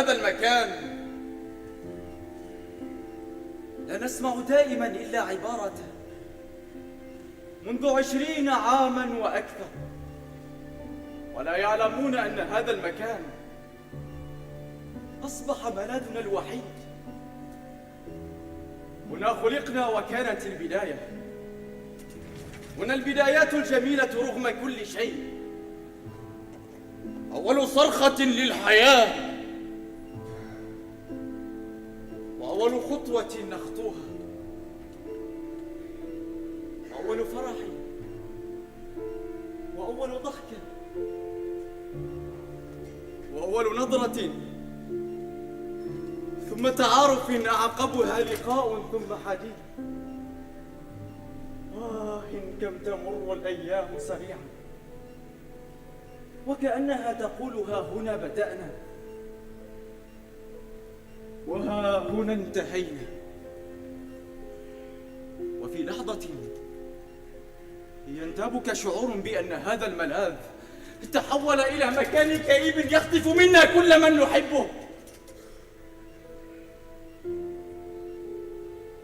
هذا المكان لا نسمع دائما إلا عبارة منذ 20 عاما وأكثر، ولا يعلمون أن هذا المكان أصبح ملاذنا الوحيد. هنا خلقنا وكانت البداية، هنا البدايات الجميلة رغم كل شيء، أول صرخة للحياة وأول خطوة نخطوها، وأول فرح وأول ضحكة وأول نظرة، ثم تعارف أعقبها لقاء ثم حديث. كم تمر الأيام سريعا، وكأنها تقول ها هنا بدأنا وها هنا انتهينا. وفي لحظة ينتابك شعور بأن هذا الملاذ تحول إلى مكان كئيب يخطف منا كل من نحبه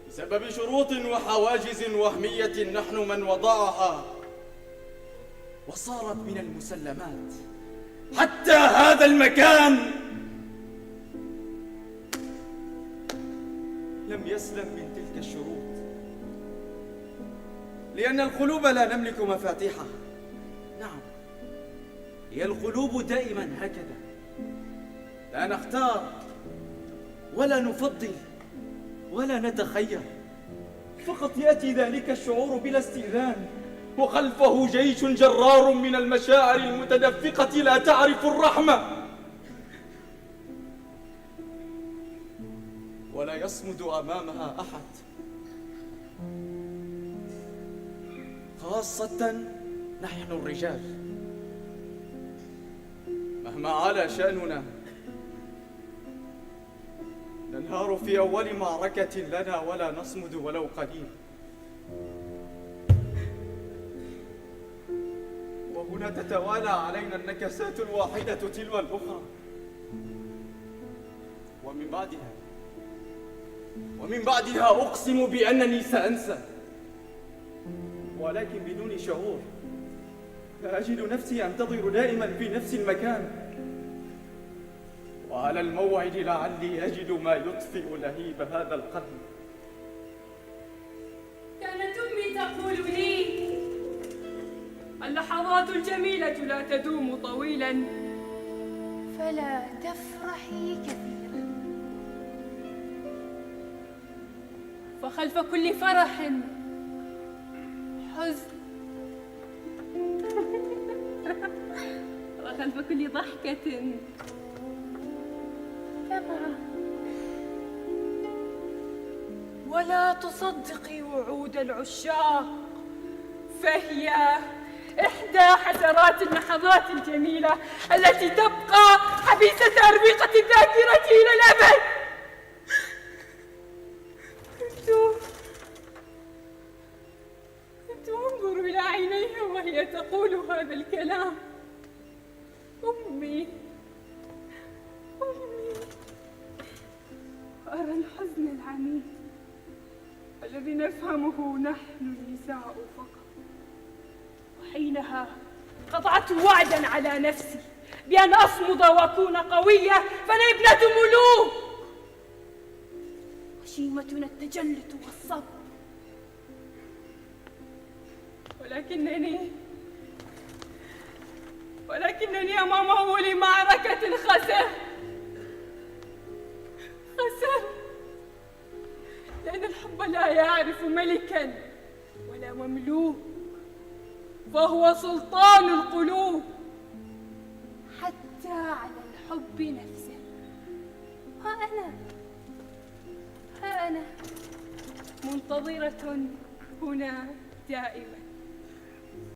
بسبب شروط وحواجز وهمية نحن من وضعها، وصارت من المسلمات حتى هذا المكان لم يسلم من تلك الشروط، لأن القلوب لا نملك مفاتيحها. نعم، هي القلوب دائما هكذا، لا نختار ولا نفضل ولا نتخير، فقط يأتي ذلك الشعور بلا استئذان، وخلفه جيش جرار من المشاعر المتدفقة لا تعرف الرحمة، ولا يصمد أمامها أحد، خاصة نحن الرجال. مهما علا شأننا ننهار في أول معركة لنا ولا نصمد ولو قليل، وهنا تتوالى علينا النكسات الواحدة تلو الأخرى، ومن بعدها أقسم بأنني سأنسى، ولكن بدون شعور. أجد نفسي أنتظر دائما في نفس المكان، وعلى الموعد لعلي أجد ما يطفئ لهيب هذا القلب. كانت أمي تقول لي: اللحظات الجميلة لا تدوم طويلا، فلا تفرحي كثيرا، فخلف كل فرح حزن، وخلف كل ضحكة دمعة. ولا تصدقي وعود العشاق، فهي إحدى حسرات اللحظات الجميلة التي تبقى حبيسة أروقة الذاكرة إلى الأبد. كنت أنظر إلى عينيها وهي تقول هذا الكلام. أمي، أرى الحزن العميق الذي نفهمه نحن النساء فقط. وحينها قطعت وعدا على نفسي بأن أصمد وأكون قوية، فأنا ابنة ملوك، وشيمتنا التجلد والصبر. ولكنني أمام أول معركة خسرت، لأن الحب لا يعرف ملكا ولا مملوك، فهو سلطان القلوب حتى على الحب نفسه. ها أنا منتظرة هنا دائما.